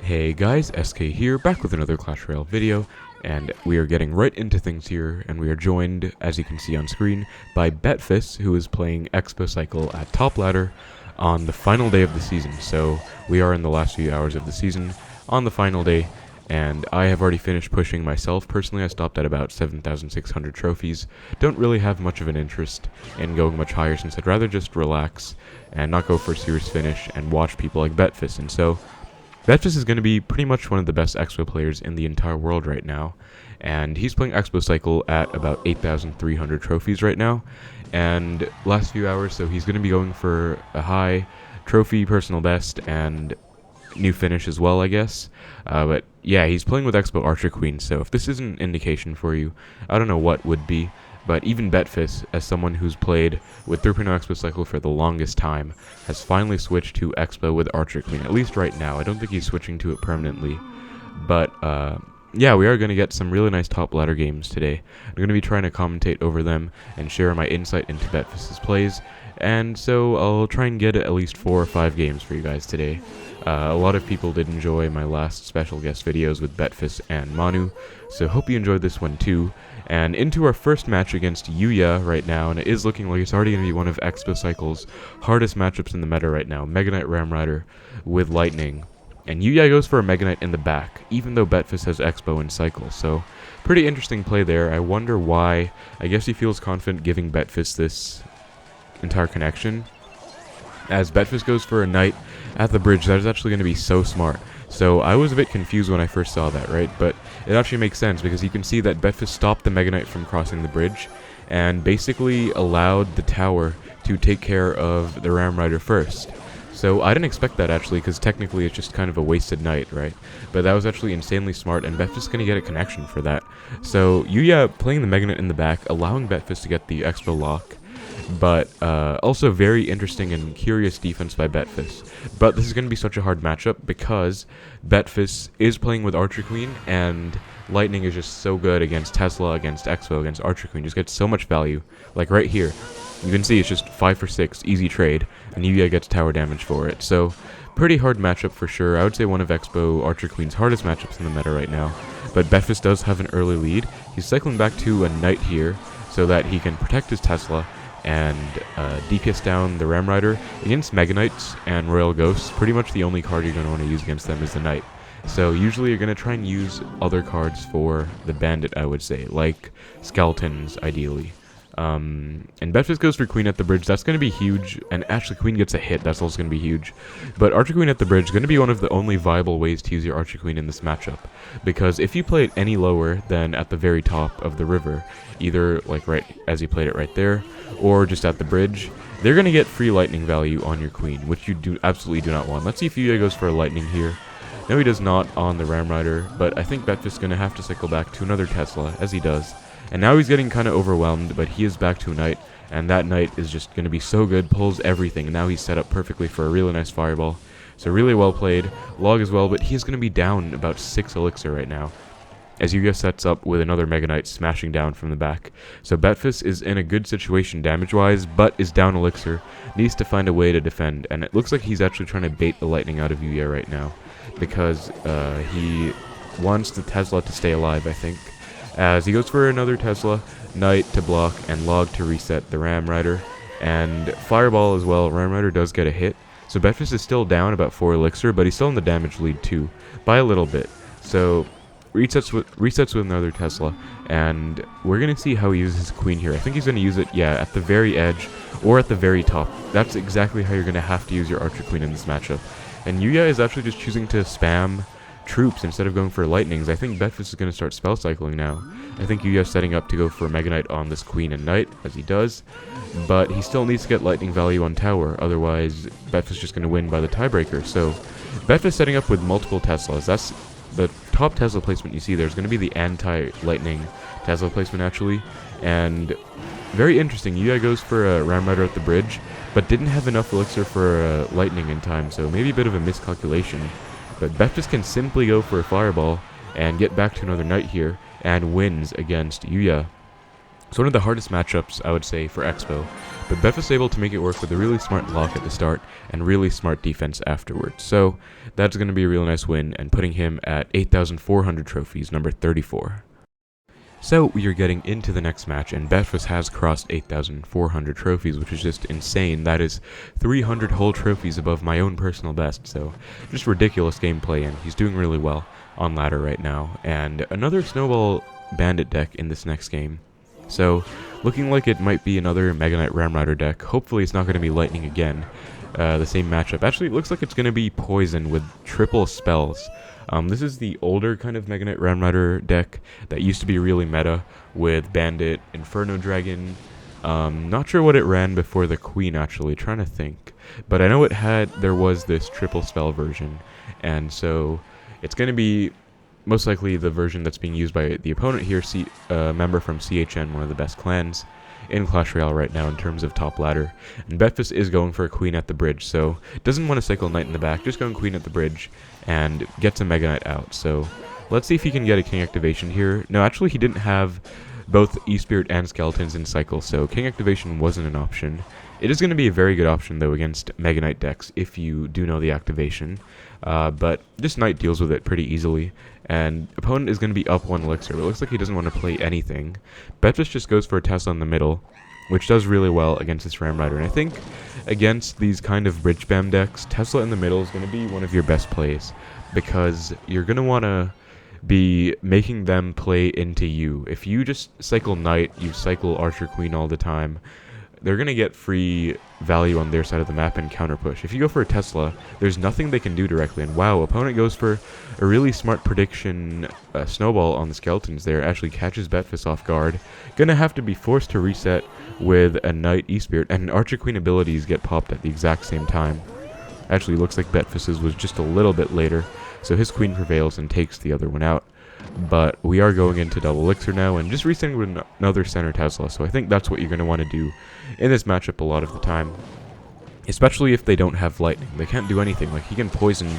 Hey guys, SK here, back with another Clash Royale video, and we are getting right into things here, and we are joined, as you can see on screen, by Betfas, who is playing Xbow Cycle at top ladder on the final day of the season. So we are in the last few hours of the season on the final day, and I have already finished pushing myself. Personally, I stopped at about 7,600 trophies. Don't really have much of an interest in going much higher, since I'd rather just relax and not go for a serious finish and watch people like Betfas. And so Betfas is going to be pretty much one of the best Xbow players in the entire world right now, and he's playing Xbow Cycle at about 8,300 trophies right now, and last few hours, so he's going to be going for a high trophy, personal best, and new finish as well, I guess. But yeah, he's playing with Xbow Archer Queen, so if this isn't an indication for you, I don't know what would be. But even Betfas, as someone who's played with 3.0 Xbow Cycle for the longest time, has finally switched to Xbow with Archer Queen, at least right now. I don't think he's switching to it permanently. But, yeah, we are going to get some really nice top ladder games today. I'm going to be trying to commentate over them and share my insight into Betfas' plays. And so I'll try and get at least 4 or 5 games for you guys today. A lot of people did enjoy my last special guest videos with Betfas and Manu, so hope you enjoyed this one too. And into our first match against Yuya right now, and it is looking like it's already going to be one of Xbow Cycle's hardest matchups in the meta right now. Mega Knight Ram Rider with Lightning. And Yuya goes for a Mega Knight in the back, even though Betfas has Xbow in Cycle, so pretty interesting play there. I wonder why. I guess he feels confident giving Betfas this entire connection. As Betfas goes for a Knight at the bridge, that is actually going to be so smart. So I was a bit confused when I first saw that, right? But it actually makes sense, because you can see that Betfas stopped the Mega Knight from crossing the bridge and basically allowed the tower to take care of the Ram Rider first. So I didn't expect that, actually, because technically it's just kind of a wasted Knight, right? But that was actually insanely smart, and Betfas is going to get a connection for that. So Yuya playing the Mega Knight in the back, allowing Betfas to get the Xbow lock. But also very interesting and curious defense by Betfas. But this is going to be such a hard matchup because Betfas is playing with Archer Queen, and Lightning is just so good against Tesla, against Xbow, against Archer Queen. Just gets so much value. Like right here, you can see it's just 5 for 6, easy trade, and Yuya gets tower damage for it. So pretty hard matchup for sure. I would say one of Xbow Archer Queen's hardest matchups in the meta right now. But Betfas does have an early lead. He's cycling back to a Knight here so that he can protect his Tesla and DPS down the Ram Rider. Against Mega Knights and Royal Ghosts, pretty much the only card you're going to want to use against them is the Knight. So usually you're going to try and use other cards for the Bandit, I would say, like Skeletons, ideally. And Betfas goes for Queen at the bridge. That's going to be huge, and actually Queen gets a hit. That's also going to be huge. But Archer Queen at the bridge is going to be one of the only viable ways to use your Archer Queen in this matchup, because if you play it any lower than at the very top of the river, either like right as you played it right there, or just at the bridge, they're going to get free lightning value on your Queen, which you absolutely do not want. Let's see if Yuya goes for a lightning here. No, he does not on the Ram Rider, but I think Betfas is going to have to cycle back to another Tesla, as he does. And now he's getting kind of overwhelmed, but he is back to a Knight, and that Knight is just going to be so good, pulls everything, and now he's set up perfectly for a really nice fireball. So really well played. Log as well, but he's going to be down about 6 elixir right now, as Yuya sets up with another Mega Knight smashing down from the back. So Betfas is in a good situation damage-wise, but is down elixir, needs to find a way to defend, and it looks like he's actually trying to bait the lightning out of Yuya right now, because he wants the Tesla to stay alive, I think. As he goes for another Tesla, Knight to block, and Log to reset the Ram Rider, and Fireball as well. Ram Rider does get a hit, so Betfas is still down about 4 elixir, but he's still in the damage lead too, by a little bit. So resets with another Tesla, and we're going to see how he uses his Queen here. I think he's going to use it, yeah, at the very edge, or at the very top. That's exactly how you're going to have to use your Archer Queen in this matchup. And Yuya is actually just choosing to spam troops instead of going for lightnings. I think Betfas is going to start spell cycling now. I think Yuya's setting up to go for Mega Knight on this Queen and Knight, as he does, but he still needs to get lightning value on tower, otherwise Betfas is just going to win by the tiebreaker. So Betfas setting up with multiple Teslas. That's the top Tesla placement you see there is going to be the anti-lightning Tesla placement, actually, and very interesting. Yuya goes for a Ram Rider at the bridge, but didn't have enough elixir for lightning in time, so maybe a bit of a miscalculation. But Betfas can simply go for a fireball and get back to another Knight here, and wins against Yuya. It's one of the hardest matchups, I would say, for Xbow, but Betfas is able to make it work with a really smart lock at the start and really smart defense afterwards. So that's going to be a real nice win, and putting him at 8,400 trophies, number 34. So we are getting into the next match, and Betfas has crossed 8,400 trophies, which is just insane. That is 300 whole trophies above my own personal best, so just ridiculous gameplay, and he's doing really well on ladder right now. And another Snowball Bandit deck in this next game. So looking like it might be another Mega Knight Ramrider deck. Hopefully it's not going to be Lightning again. The same matchup. Actually, it looks like it's going to be Poison with triple spells. This is the older kind of Mega Knight Ramrider deck that used to be really meta with Bandit, Inferno Dragon. Not sure what it ran before the Queen, actually, trying to think. But I know there was this triple spell version, and so it's going to be most likely the version that's being used by the opponent here, a member from CHN, one of the best clans in Clash Royale right now in terms of top ladder. And Betfas is going for a Queen at the bridge, so doesn't want to cycle Knight in the back, just going Queen at the bridge and gets a Mega Knight out. So let's see if he can get a King activation here. No, actually he didn't have both E-Spirit and Skeletons in cycle, so King activation wasn't an option. It is going to be a very good option though against Mega Knight decks if you do know the activation, but this Knight deals with it pretty easily, and opponent is going to be up 1 elixir, but it looks like he doesn't want to play anything. Betfas just goes for a Tesla in the middle, which does really well against this Ramrider, and I think against these kind of bridge spam decks, Tesla in the middle is going to be one of your best plays, because you're going to want to be making them play into you. If you just cycle Knight, you cycle Archer Queen all the time, they're going to get free value on their side of the map and counter push. If you go for a Tesla, there's nothing they can do directly, and wow, opponent goes for a really smart prediction snowball on the Skeletons there, actually catches Betfas off guard. Gonna have to be forced to reset with a Knight E-Spirit, and Archer Queen abilities get popped at the exact same time. Actually, looks like Betfas's was just a little bit later, so his Queen prevails and takes the other one out. But we are going into double elixir now and just resetting with another center Tesla, so I think that's what you're going to want to do in this matchup a lot of the time, especially if they don't have lightning. They can't do anything. Like, he can poison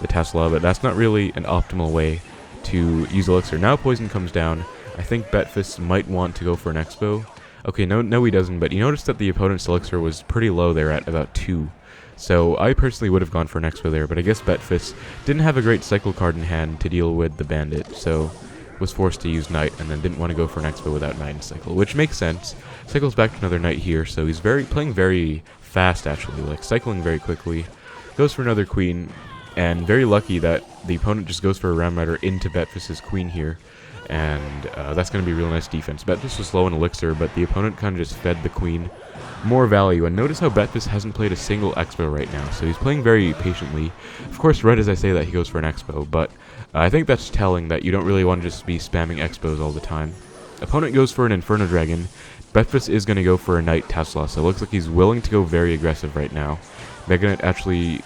the Tesla, but that's not really an optimal way to use elixir. Now poison comes down. I think Betfas might want to go for an Xbow. Okay, no he doesn't, but you notice that the opponent's elixir was pretty low there at about 2. So I personally would have gone for an Xbow there, but I guess Betfas didn't have a great cycle card in hand to deal with the Bandit, so was forced to use Knight, and then didn't want to go for an Xbow without Knight in cycle, which makes sense. Cycles back to another Knight here, so he's playing very fast actually, like cycling very quickly. Goes for another Queen, and very lucky that the opponent just goes for a Ramrider into Betfas's Queen here, and that's going to be real nice defense. Betfas was low in elixir, but the opponent kind of just fed the Queen more value, and notice how Betfas hasn't played a single Xbow right now, so he's playing very patiently. Of course, right as I say that, he goes for an Xbow, but I think that's telling that you don't really want to just be spamming Xbows all the time. Opponent goes for an Inferno Dragon. Betfas is going to go for a Knight Tesla, so it looks like he's willing to go very aggressive right now. Mega Knight actually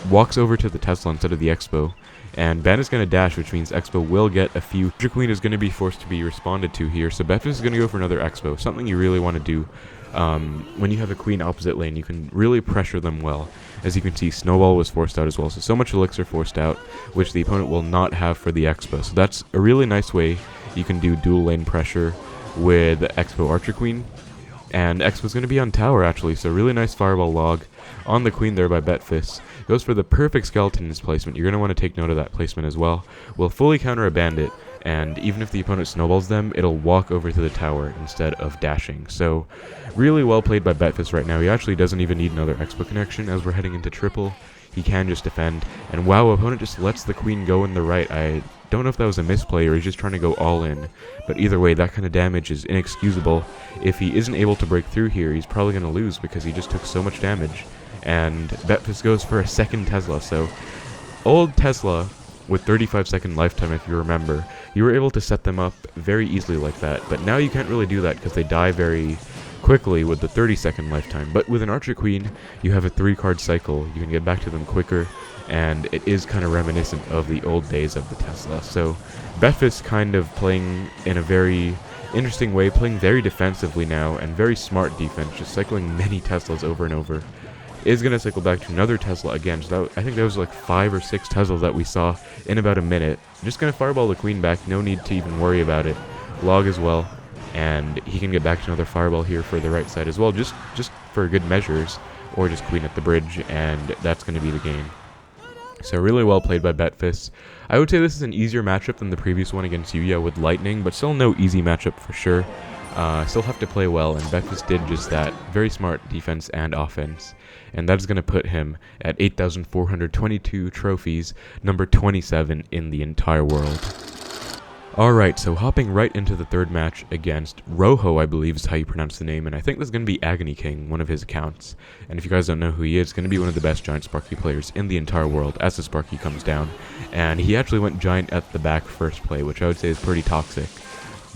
walks over to the Tesla instead of the Xbow, and Bandit's going to dash, which means Xbow will get a few. Archer Queen is going to be forced to be responded to here, so Betfas is going to go for another Xbow, something you really want to do. When you have a Queen opposite lane, you can really pressure them well. As you can see, Snowball was forced out as well, so much elixir forced out, which the opponent will not have for the Xbow. So that's a really nice way you can do dual lane pressure with Xbow Archer Queen. And Xbow's going to be on tower actually, so really nice fireball log on the Queen there by Betfas. Goes for the perfect skeleton in his placement. You're going to want to take note of that placement as well. Will fully counter a Bandit, and even if the opponent snowballs them, it'll walk over to the tower instead of dashing. So really well played by Betfas right now. He actually doesn't even need another Xbow connection as we're heading into triple. He can just defend, and wow, opponent just lets the Queen go in the right. I don't know if that was a misplay or he's just trying to go all in, but either way, that kind of damage is inexcusable. If he isn't able to break through here, he's probably going to lose because he just took so much damage. And Betfas goes for a second Tesla, so old Tesla with 35-second lifetime, if you remember, you were able to set them up very easily like that, but now you can't really do that because they die very quickly with the 30-second lifetime. But with an Archer Queen, you have a 3-card cycle, you can get back to them quicker, and it is kind of reminiscent of the old days of the Tesla. So Betfas kind of playing in a very interesting way, playing very defensively now, and very smart defense, just cycling many Teslas over and over. Is going to cycle back to another Tesla again, so I think that was like 5 or 6 Teslas that we saw in about a minute. Just going to fireball the Queen back, no need to even worry about it. Log as well. and he can get back to another fireball here for the right side as well, just for good measures, or just queen at the bridge, and that's going to be the game. So really well played by Betfas. I would say this is an easier matchup than the previous one against Yuya with Lightning, but still no easy matchup for sure. Still have to play well, and Betfas did just that. Very smart defense and offense. And that is going to put him at 8,422 trophies, number 27 in the entire world. Alright, so hopping right into the third match against Rojo, I believe is how you pronounce the name, and I think this is going to be AgonyKing, one of his accounts. And if you guys don't know who he is, going to be one of the best Giant Sparky players in the entire world as the Sparky comes down. And he actually went Giant at the back first play, which I would say is pretty toxic.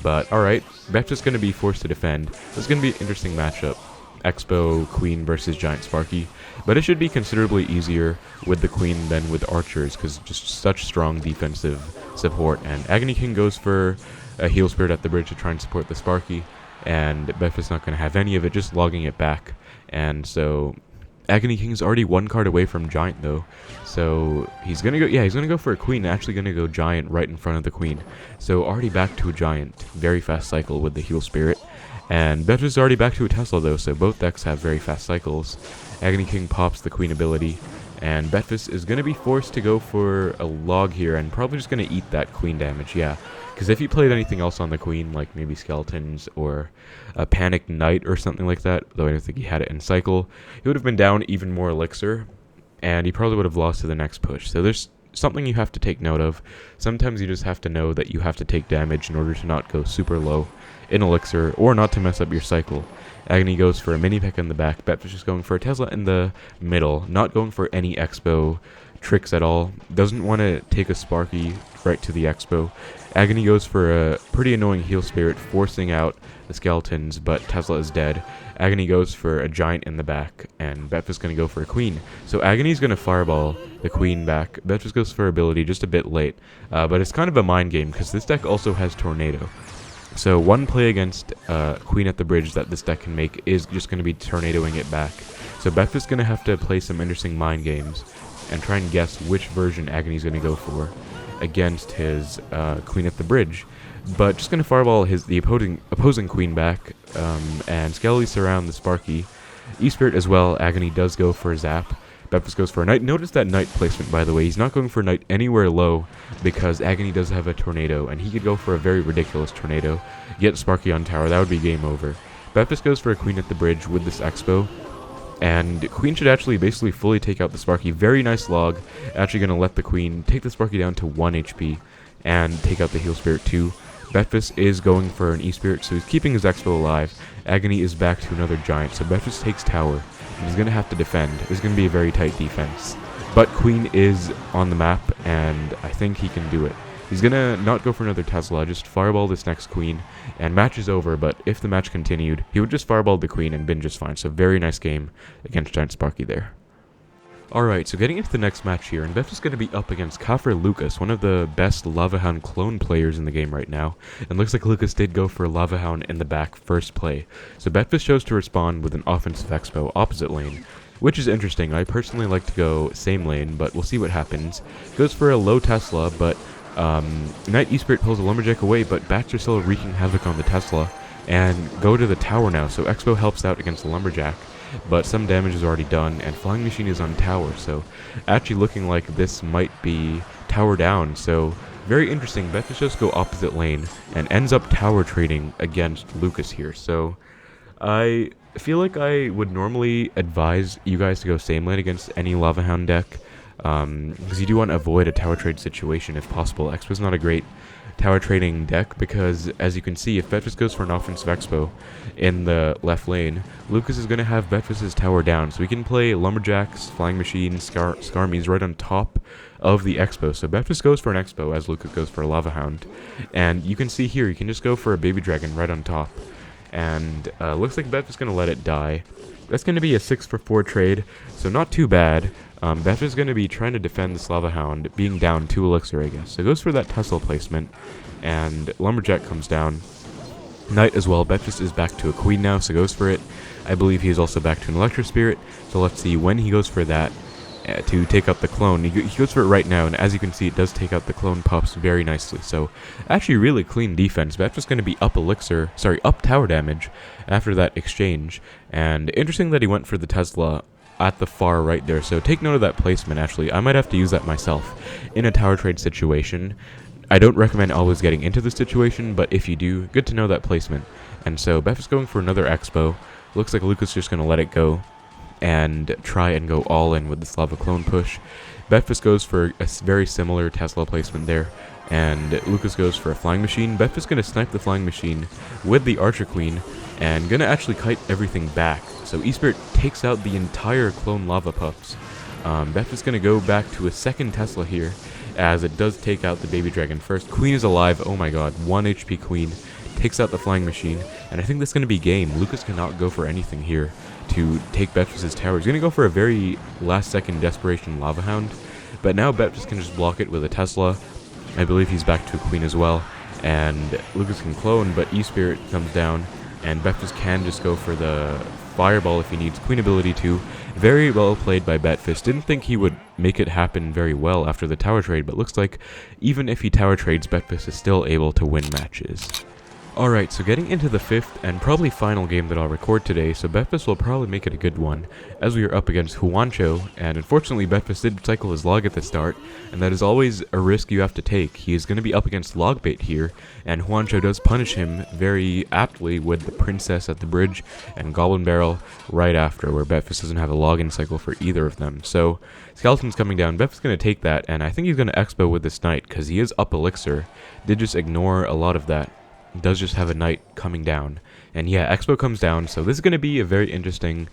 But alright, Betfas going to be forced to defend. This is going to be an interesting matchup. Xbow Queen versus Giant Sparky, but it should be considerably easier with the Queen than with Archers, because just such strong defensive support. And AgonyKing goes for a Heal Spirit at the bridge to try and support the Sparky, and Betfas not going to have any of it, just logging it back. And so AgonyKing's already one card away from Giant though, so he's gonna go. Yeah, he's gonna go for a Queen. Actually, gonna go Giant right in front of the Queen. So already back to a Giant. Very fast cycle with the Heal Spirit. And Betfas is already back to a Tesla though, so both decks have very fast cycles. AgonyKing pops the Queen ability, and Betfas is going to be forced to go for a log here, and probably just going to eat that Queen damage, yeah. Because if he played anything else on the Queen, like maybe Skeletons or a Panic Knight or something like that, though I don't think he had it in cycle, he would have been down even more Elixir, and he probably would have lost to the next push. So there's something you have to take note of. Sometimes you just have to know that you have to take damage in order to not go super low in Elixir, or not to mess up your cycle. Agony goes for a mini peck in the back. Betfas is going for a Tesla in the middle, not going for any Xbow tricks at all. Doesn't want to take a Sparky right to the Xbow. Agony goes for a pretty annoying Heal Spirit, forcing out the Skeletons, but Tesla is dead. Agony goes for a Giant in the back, and Betfas is going to go for a Queen. So Agony's going to fireball the Queen back. Betfas goes for ability just a bit late, but it's kind of a mind game, because this deck also has Tornado. So one play against Queen at the bridge that this deck can make is just going to be tornadoing it back. So Betfas is going to have to play some interesting mind games and try and guess which version Agony's going to go for against his Queen at the bridge. But just going to fireball the opposing Queen back and Skelly surround the Sparky. E-Spirit as well. Agony does go for a Zap. Betfas goes for a Knight. Notice that Knight placement, by the way. He's not going for a Knight anywhere low because Agony does have a Tornado, and he could go for a very ridiculous Tornado. Get Sparky on tower. That would be game over. Betfas goes for a Queen at the bridge with this Xbow, and Queen should actually basically fully take out the Sparky. Very nice log. Actually going to let the Queen take the Sparky down to 1 HP and take out the Heal Spirit too. Betfas is going for an E-Spirit, so he's keeping his Xbow alive. Agony is back to another Giant, so Betfas takes tower. He's going to have to defend. It's going to be a very tight defense. But Queen is on the map, and I think he can do it. He's going to not go for another Tesla, just fireball this next Queen, and match is over. But if the match continued, he would just fireball the Queen and been just fine. So very nice game against Giant Sparky there. Alright, so getting into the next match here, and Betfas is going to be up against Kafir Lucas, one of the best Lavahound clone players in the game right now. And looks like Lucas did go for Lavahound in the back first play. So Betfas chose to respond with an offensive Xbow opposite lane, which is interesting. I personally like to go same lane, but we'll see what happens. Goes for a low Tesla, but Knight E-Spirit pulls a Lumberjack away, but bats are still wreaking havoc on the Tesla, and go to the tower now. So Xbow helps out against the Lumberjack, but some damage is already done, and Flying Machine is on tower, so actually looking like this might be tower down. So very interesting. Betfas just go opposite lane and ends up tower trading against Lucas here. So I feel like I would normally advise you guys to go same lane against any Lavahound deck, because you do want to avoid a tower trade situation if possible. Xbow is not a great tower trading deck because, as you can see, if Betfas goes for an offensive Xbow in the left lane, Lucas is going to have Betfas' tower down, so we can play Lumberjacks, Flying Machines, Skarmies right on top of the Xbow. So Betfas goes for an Xbow as Lucas goes for a Lavahound, and you can see here, you can just go for a Baby Dragon right on top, and looks like Betfas is going to let it die. That's going to be a 6-for-4 trade, so not too bad. Betfas is going to be trying to defend this Lavahound, being down 2 Elixir, I guess. So goes for that Tesla placement, and Lumberjack comes down. Knight as well. Betfas is back to a Queen now, so goes for it. I believe he is also back to an Electro Spirit, so let's see when he goes for that. to take out the clone. He goes for it right now, and as you can see, it does take out the clone pups very nicely. So, actually really clean defense. Betfas going to be up tower damage after that exchange. And interesting that he went for the Tesla at the far right there. So take note of that placement, actually. I might have to use that myself in a tower trade situation. I don't recommend always getting into the situation, but if you do, good to know that placement. And so Betfas going for another Xbow. Looks like Lucas just going to let it go and try and go all in with this lava clone push. Betfas goes for a very similar Tesla placement there, and Lucas goes for a flying machine. Betfas going to snipe the flying machine with the Archer Queen, and going to actually kite everything back. So E-Spirit takes out the entire clone lava pups. Betfas going to go back to a second Tesla here, as it does take out the baby dragon first. Queen is alive. Oh my god, 1 HP Queen. Takes out the flying machine, and I think that's going to be game. Lucas cannot go for anything here to take Betfas' tower. He's going to go for a very last-second desperation Lavahound, but now Betfas can just block it with a Tesla. I believe he's back to a Queen as well, and Lucas can clone, but E-Spirit comes down, and Betfas can just go for the Fireball if he needs Queen ability to. Very well played by Betfas. Didn't think he would make it happen very well after the tower trade, but looks like even if he tower trades, Betfas is still able to win matches. Alright, so getting into the 5th and probably final game that I'll record today, so Betfas will probably make it a good one, as we are up against Juancho, and unfortunately Betfas did cycle his log at the start, and that is always a risk you have to take. He is going to be up against Logbait here, and Juancho does punish him very aptly with the Princess at the bridge and Goblin Barrel right after, where Betfas doesn't have a login cycle for either of them. So, Skeleton's coming down, Betfas going to take that, and I think he's going to Xbow with this Knight, because he is up Elixir, did just ignore a lot of that. Does just have a Knight coming down, and yeah, Xbow comes down, so this is going to be a very interesting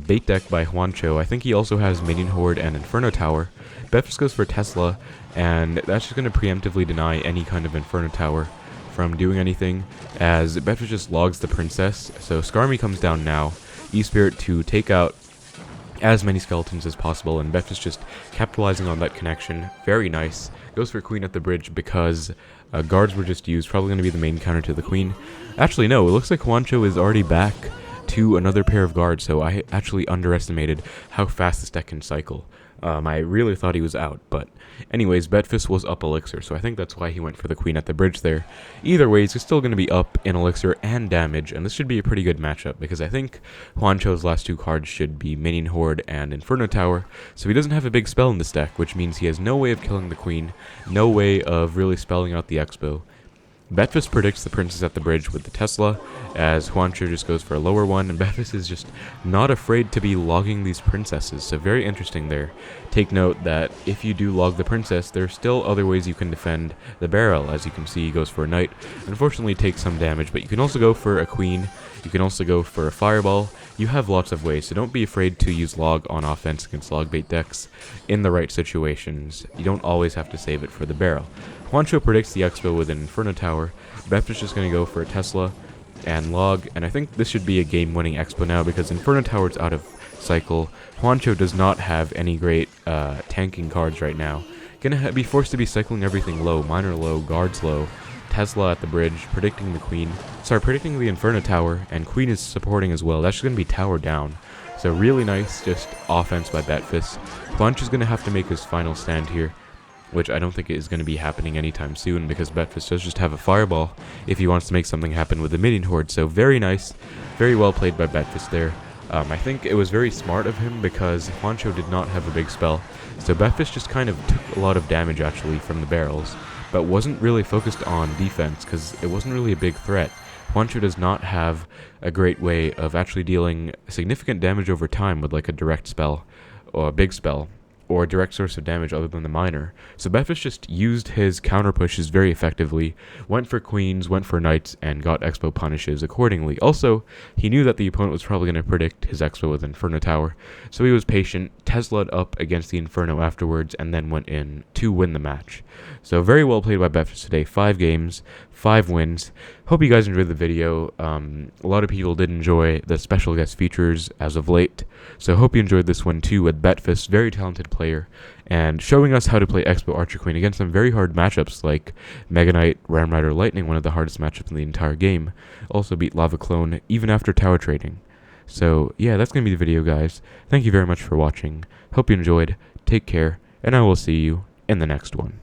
bait deck by Juancho. I think he also has Minion, Horde, and Inferno Tower. Betfas goes for Tesla, and that's just going to preemptively deny any kind of Inferno Tower from doing anything, as Betfas just logs the Princess. So Skarmy comes down now, E-Spirit to take out as many skeletons as possible, and Betfas just capitalizing on that connection. Very nice. Goes for Queen at the bridge because guards were just used, probably going to be the main counter to the Queen. Actually, no, it looks like Juancho is already back to another pair of guards, so I actually underestimated how fast this deck can cycle. I really thought he was out, but anyways, Betfas was up Elixir, so I think that's why he went for the Queen at the bridge there. Either way, he's still going to be up in Elixir and damage, and this should be a pretty good matchup, because I think Juancho's last two cards should be Minion, Horde, and Inferno Tower, so he doesn't have a big spell in this deck, which means he has no way of killing the Queen, no way of really spelling out the Xbow. Betfas predicts the Princess at the bridge with the Tesla, as Juancho just goes for a lower one, and Betfas is just not afraid to be logging these princesses, so very interesting there. Take note that if you do log the Princess, there are still other ways you can defend the barrel. As you can see, he goes for a Knight, unfortunately takes some damage, but you can also go for a Queen, you can also go for a Fireball. You have lots of ways, so don't be afraid to use log on offense against Logbait decks in the right situations. You don't always have to save it for the barrel. Juancho predicts the Xbow with an Inferno Tower. Betfas just going to go for a Tesla and log, and I think this should be a game-winning Xbow now because Inferno Tower's out of cycle. Juancho does not have any great tanking cards right now. Gonna be forced to be cycling everything low, Miner low, guards low, Tesla at the bridge, predicting the Inferno Tower, and Queen is supporting as well. That's just going to be tower down. So really nice, just offense by Betfas. Juancho is going to have to make his final stand here, which I don't think is going to be happening anytime soon because Betfas does just have a Fireball if he wants to make something happen with the Minion Horde. So very nice, very well played by Betfas there. I think it was very smart of him because Juancho did not have a big spell. So Betfas just kind of took a lot of damage actually from the barrels, but wasn't really focused on defense because it wasn't really a big threat. Juancho does not have a great way of actually dealing significant damage over time with like a direct spell or a big spell, or a direct source of damage other than the Miner. So Betfas just used his counter pushes very effectively, went for Queens, went for Knights, and got Xbow punishes accordingly. Also, he knew that the opponent was probably going to predict his Xbow with Inferno Tower, so he was patient, Tesla'd up against the Inferno afterwards, and then went in to win the match. So very well played by Betfas today, 5 games, 5 wins. Hope you guys enjoyed the video. A lot of people did enjoy the special guest features as of late, so hope you enjoyed this one too with Betfas, very talented player, and showing us how to play Xbow Archer Queen against some very hard matchups like Mega Knight, Ram Rider Lightning, one of the hardest matchups in the entire game. Also beat Lava Clone even after tower trading. So yeah, that's going to be the video, guys. Thank you very much for watching. Hope you enjoyed. Take care, and I will see you in the next one.